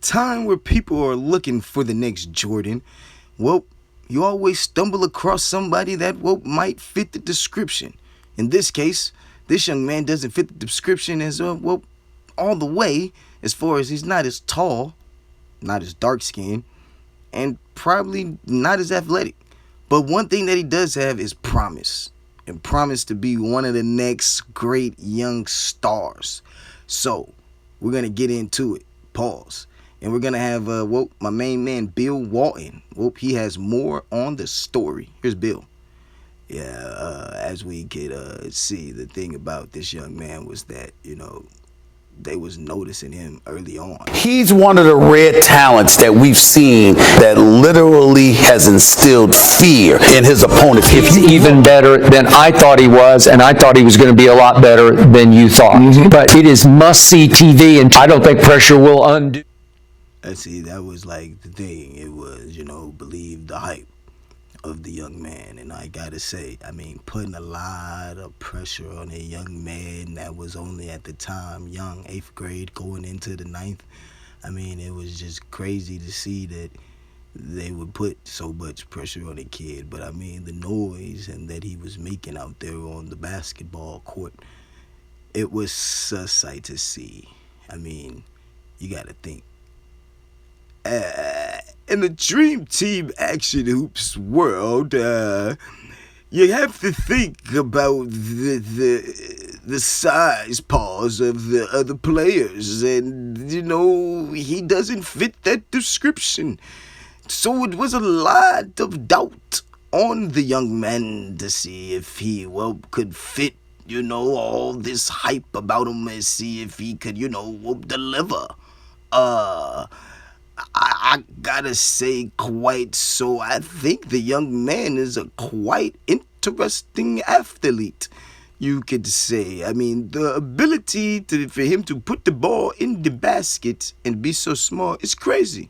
time where people are looking for the next Jordan, well, you always stumble across somebody that, well, might fit the description. In this case, this young man doesn't fit the description as, well, all the way, as far as he's not as tall, not as dark-skinned, and probably not as athletic. But one thing that he does have is promise, and promise to be one of the next great young stars. So, we're going to get into it. Pause. And we're going to have, my main man, Bill Walton. He has more on the story. Here's Bill. Yeah, as we could see, the thing about this young man was that, they was noticing him early on. He's one of the rare talents that we've seen that literally has instilled fear in his opponents. He's even better than I thought he was, and I thought he was going to be a lot better than you thought. But it is must-see TV, and I don't think pressure will undo. See, that was like the thing. It was, believe the hype of the young man. And I gotta say, putting a lot of pressure on a young man that was only at the time young, 8th grade, going into the 9th. It was just crazy to see that they would put so much pressure on a kid. But the noise and that he was making out there on the basketball court, it was a sight to see. You gotta think. In the Dream Team Action Hoops world, you have to think about the size pause of the other players, and he doesn't fit that description. So it was a lot of doubt on the young man to see if he could fit all this hype about him, and see if he could deliver. I gotta say, quite so, I think the young man is a quite interesting athlete, you could say. The ability for him to put the ball in the basket and be so smart is crazy.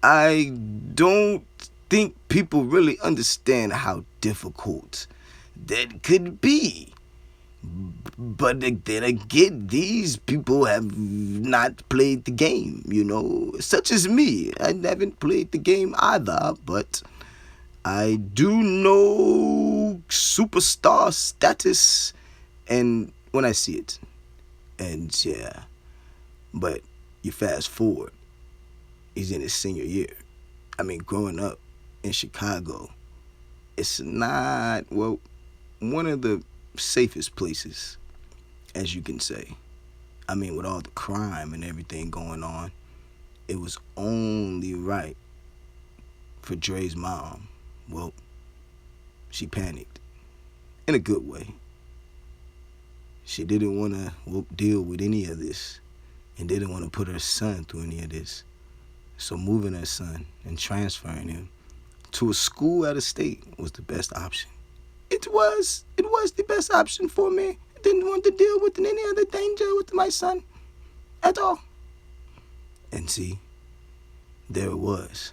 I don't think people really understand how difficult that could be. But then again, these people have not played the game, such as me. I haven't played the game either, but I do know superstar status, and when I see it, and yeah, but you fast forward, he's in his senior year. Growing up in Chicago, it's not, one of the safest places, as you can say. With all the crime and everything going on, it was only right for Dre's mom. She panicked in a good way. She didn't want to deal with any of this, and didn't want to put her son through any of this. So moving her son and transferring him to a school out of state was the best option. It was the best option for me. I didn't want to deal with any other danger with my son at all. And see, there it was.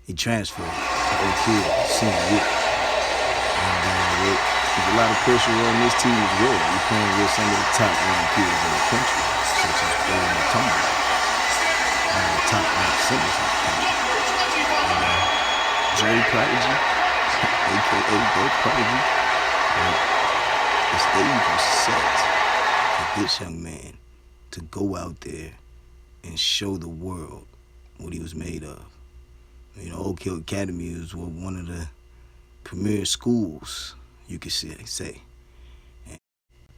He transferred to Oak Hill senior year. And there's a lot of pressure on this team as well. You're playing with some of the top ranked kids in the country, such as Prodigy, one of the top ranked centers in the country. Prodigy, a.k.a. Prodigy. The stage was set for this young man to go out there and show the world what he was made of. Oak Hill Academy is one of the premier schools, you could say.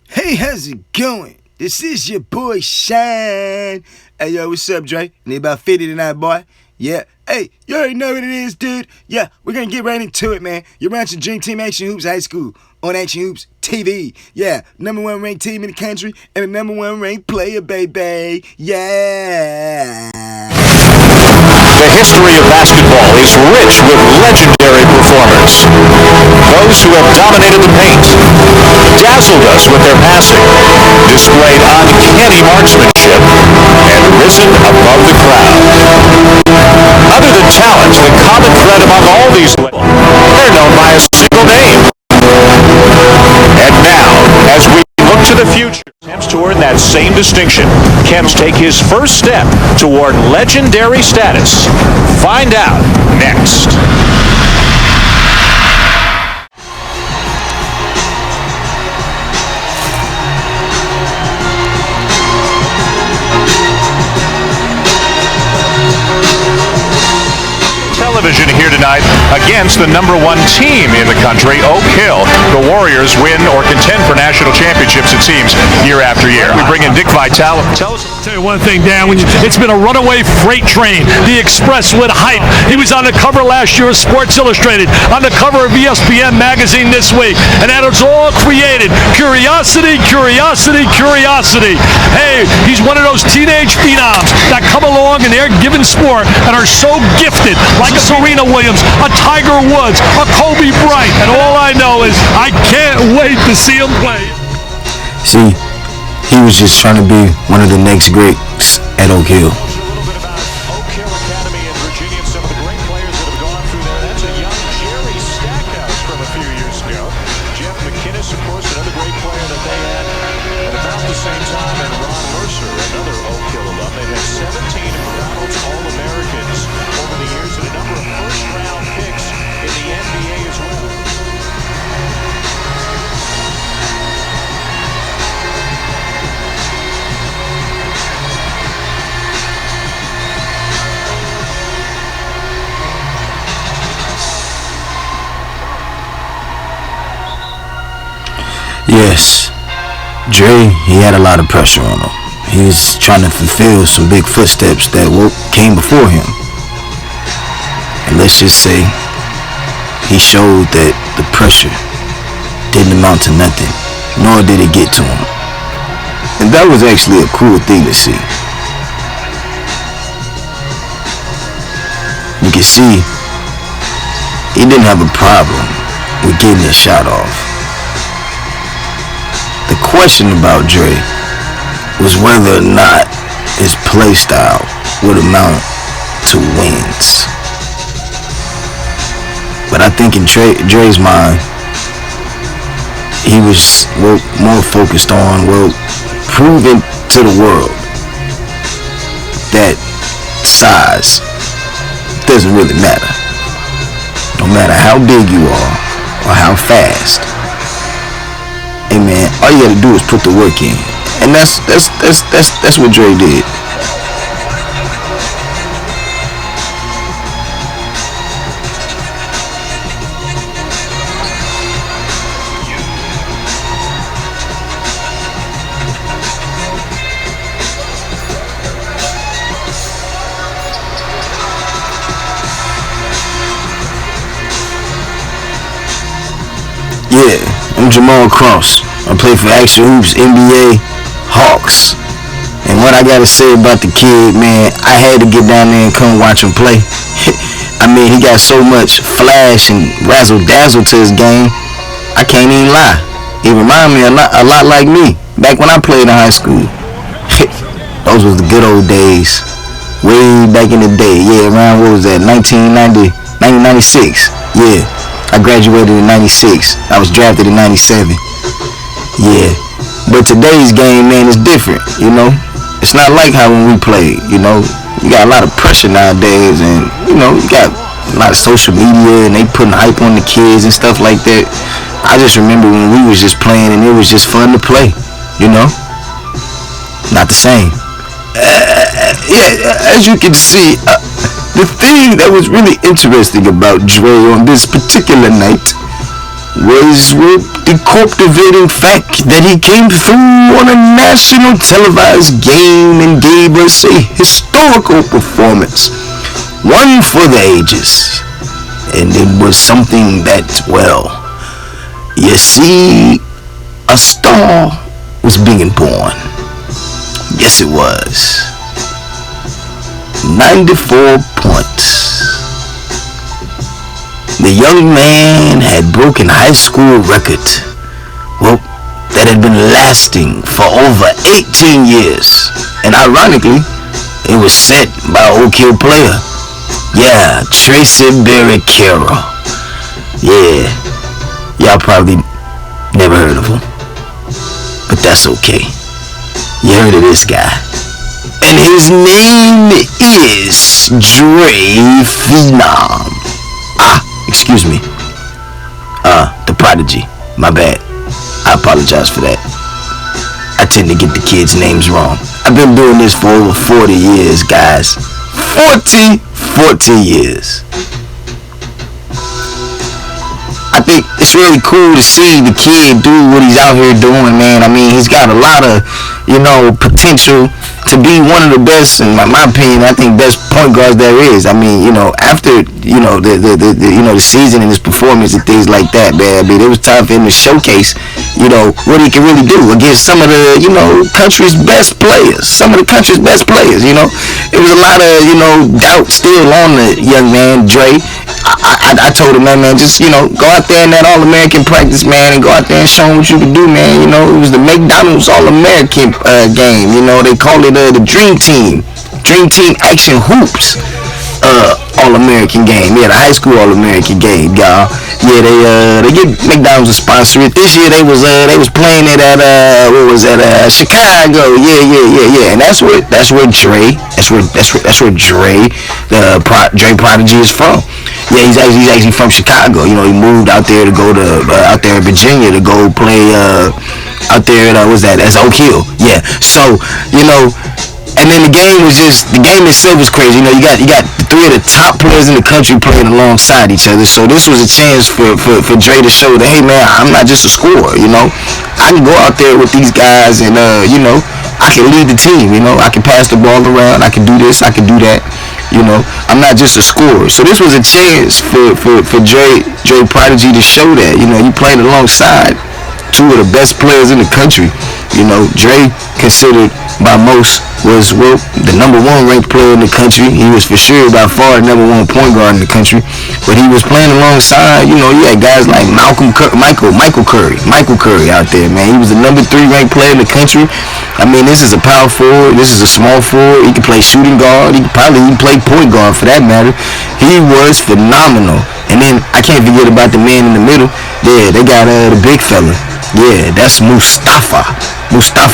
Hey, how's it going? This is your boy Shine. Hey, yo, what's up, Dre? Need about 50 tonight, boy. Yeah. Hey, you already know what it is, dude. Yeah, we're going to get right into it, man. You're watching Dream Team Action Hoops High School on Action Hoops TV. Yeah, #1 ranked team in the country and the #1 ranked player, baby. Yeah. The history of basketball is rich with legendary performers. Those who have dominated the paint, dazzled us with their passing, displayed uncanny marksmanship, and risen above the crowd. Other than talent, the common thread among all these they're known by a single name. And now, as we look to the future, To earn that same distinction, can take his first step toward legendary status. Find out next. Television here tonight against the #1 team in the country, Oak Hill. The Warriors win or contend for national championships, it seems, year after year. We bring in Dick Vitale. Tell you one thing, Dan. It's been a runaway freight train. The Express with hype. He was on the cover last year of Sports Illustrated, on the cover of ESPN magazine this week, and that is all created curiosity, curiosity, curiosity. Hey, he's one of those teenage phenoms that come along in their given sport and are so gifted, like a Serena Williams, a Tiger Woods, a Kobe Bryant, and all I know is I can't wait to see him play. See, he was just trying to be one of the next greats at Oak Hill. Yes, Dre, he had a lot of pressure on him. He was trying to fulfill some big footsteps that came before him. And let's just say, he showed that the pressure didn't amount to nothing, nor did it get to him. And that was actually a cool thing to see. You can see, he didn't have a problem with getting his shot off. The question about Dre was whether or not his play style would amount to wins. But I think in Dre's mind, he was more focused on, proving to the world that size doesn't really matter. No matter how big you are or how fast. Hey man, all you gotta do is put the work in, and that's what Dre did. Yeah, I'm Jamal Cross. I play for Action Hoops, NBA, Hawks. And what I gotta say about the kid, man, I had to get down there and come watch him play. I mean, he got so much flash and razzle-dazzle to his game, I can't even lie. He reminded me a lot like me, back when I played in high school. Those was the good old days. Way back in the day, yeah, around, what was that, 1996. Yeah. I graduated in 96. I was drafted in 97. Yeah. But today's game, man, is different, you know. It's not like how when we played, you know. You got a lot of pressure nowadays, and, you know, you got a lot of social media, and they putting hype on the kids and stuff like that. I just remember when we was just playing, and it was just fun to play, you know. Not the same. Yeah, as you can see, the thing that was really interesting about Dre on this particular night was the captivating fact that he came through on a national televised game and gave us a historical performance, one for the ages. And it was something that, well, you see, a star was being born. Yes, it was. 94 points. The young man had broken high school record, that had been lasting for over 18 years. And ironically, it was set by an Oak Hill player. Yeah, Tracy Berry Carroll. Yeah, y'all probably never heard of him, but that's okay. You heard of this guy. And his name is Dre Phenom. Excuse me. The Prodigy. My bad. I apologize for that. I tend to get the kids' names wrong. I've been doing this for over 40 years, guys. 40 years. I think it's really cool to see the kid do what he's out here doing, man. I mean, he's got a lot of, potential to be one of the best, in my opinion, I think best point guards there is. I mean, after, the season and his performance and things like that, man, I mean, it was time for him to showcase, what he can really do against some of the, country's best players. Some of the country's best players, It was a lot of, doubt still on the young man, Dre. I told him, man, just, go out there in that All-American practice, man, and go out there and show him what you can do, man. It was the McDonald's All-American game. They call it the Dream ThexSTOry All-American game. Yeah, the high school All-American game, y'all. Yeah, they get McDonald's to sponsor it. This year they was playing it at Chicago. Yeah. And that's where Dre Prodigy is from. Yeah, he's actually from Chicago. He moved out there to go to out there in Virginia to go play out there at that's Oak Hill. Yeah. So, and then the game itself was crazy. You got three of the top players in the country playing alongside each other. So this was a chance for Dre to show that, hey man, I'm not just a scorer. I can go out there with these guys and I can lead the team. I can pass the ball around. I can do this. I can do that. I'm not just a scorer. So this was a chance for Dre Prodigy to show that. You played alongside two of the best players in the country. Dre considered by most was the number one ranked player in the country. He was for sure by far the number one point guard in the country. But he was playing alongside, you had guys like Michael Curry out there, man. He was the number 3 ranked player in the country. I mean, this is a power forward. This is a small forward. He can play shooting guard. He can probably even play point guard for that matter. He was phenomenal. And then I can't forget about the man in the middle. Yeah, they got the big fella. Yeah, that's Mustafa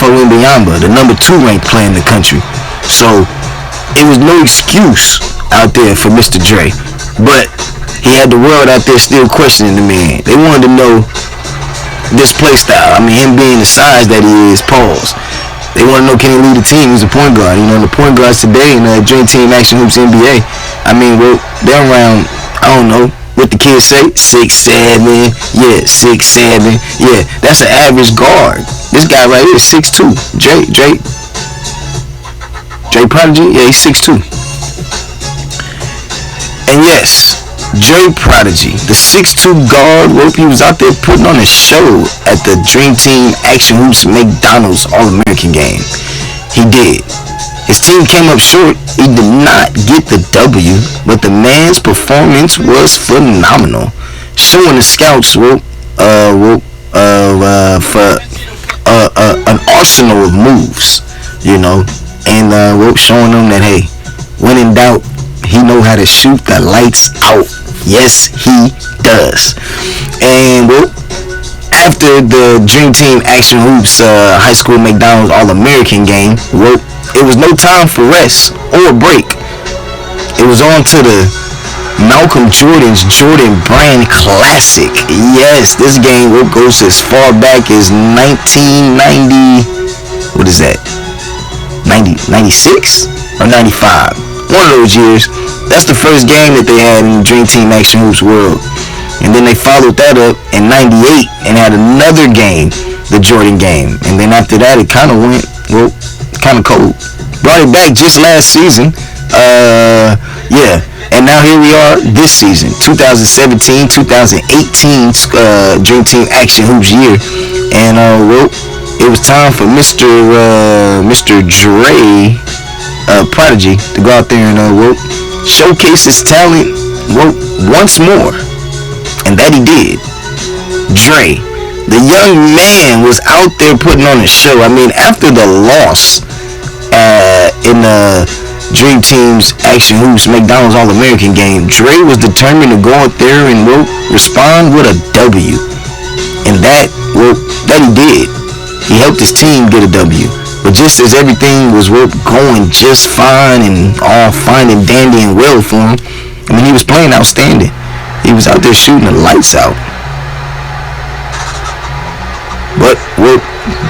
Wembanyama, the number 2 ranked player in the country. So it was no excuse out there for Mr. Dre. But he had the world out there still questioning the man. They wanted to know this play style. I mean, him being the size that he is, pause. They want to know, can he lead the team? He's a point guard. The point guards today in the DreamTeamActionHoops NBA, I mean, they're around, I don't know, what the kids say, 6'7", yeah, 6'7", yeah, that's an average guard. This guy right here is 6'2", Dre Prodigy, yeah, he's 6'2". And yes, Dre Prodigy, the 6'2" guard, he was out there putting on a show at the DreamTeamActionHoops McDonald's All-American game. He did. His team came up short. He did not get the W, but the man's performance was phenomenal, showing the scouts for an arsenal of moves, and showing them that, hey, when in doubt, he know how to shoot the lights out. Yes, he does. And after the DreamTeamActionHoops High School McDonald's All-American game, it was no time for rest or break. It was on to the Malcolm Jordan's Jordan Brand Classic. Yes, this game goes as far back as 1990. What is that? 96 or 95? One of those years. That's the first game that they had in the DreamTeamActionHoops world. And then they followed that up in 98 and had another game, the Jordan game. And then after that, it kind of went, kind of cold. Brought it back just last season. Yeah. And now here we are this season, 2017-2018 DreamTeamActionHoops year. And it was time for Mr. Dre Prodigy to go out there and showcase his talent once more. And that he did. Dre, the young man, was out there putting on a show. I mean, after the loss in the DreamTeamActionHoops McDonald's All-American game, Dre was determined to go out there and respond with a W. And that he did. He helped his team get a W. But just as everything was going just fine and all fine and dandy and well for him, I mean, he was playing outstanding. He was out there shooting the lights out. But, well,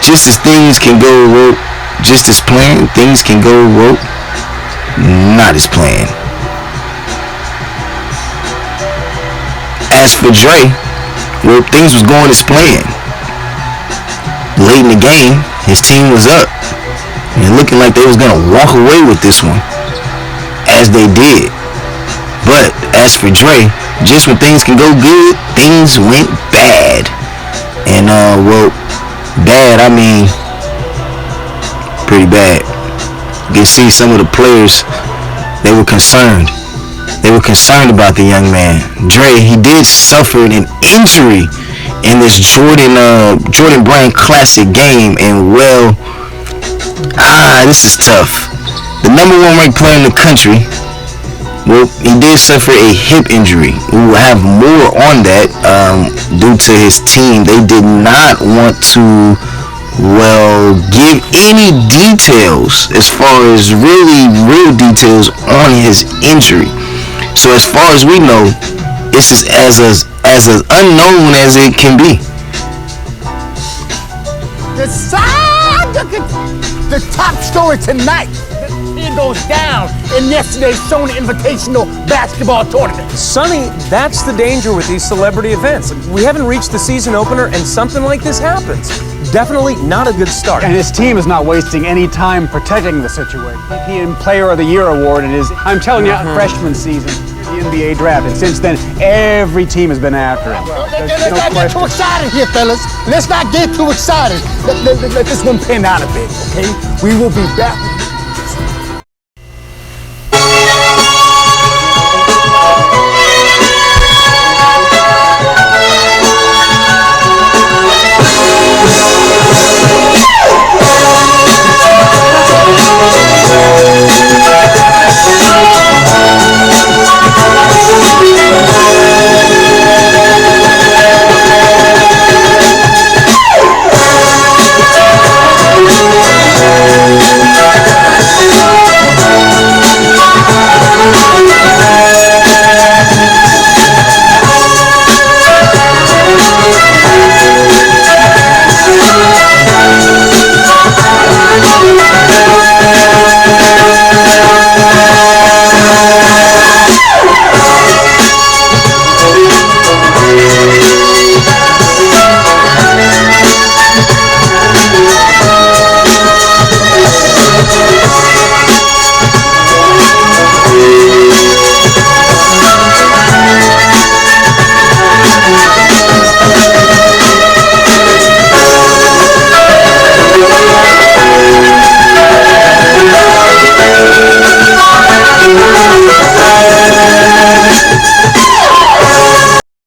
just as things can go, well, just as planned, things can go, well, not as planned. As for Dre, well, things was going as planned. Late in the game, his team was up and looking like they was going to walk away with this one, as they did. But as for Dre, just when things can go good, things went bad. And, well, bad, I mean, pretty bad. You can see some of the players, they were concerned. They were concerned about the young man. Dre, he did suffer an injury in this Jordan Brand Classic game, and well, this is tough. The number 1 ranked player in the country, well, he did suffer a hip injury. We will have more on that due to his team. They did not want to, well, give any details as far as real details on his injury. So as far as we know, this is as unknown as it can be. The top story tonight. It goes down in yesterday's Sony Invitational basketball tournament. Sonny, that's the danger with these celebrity events. We haven't reached the season opener and something like this happens. Definitely not a good start. And his team is not wasting any time protecting the situation. European Player of the Year award in his, I'm telling you, freshman season, the NBA draft. And since then, every team has been after him. Let's not get too excited here, fellas. Let's not get too excited. Let this one pan out a bit, okay? We will be back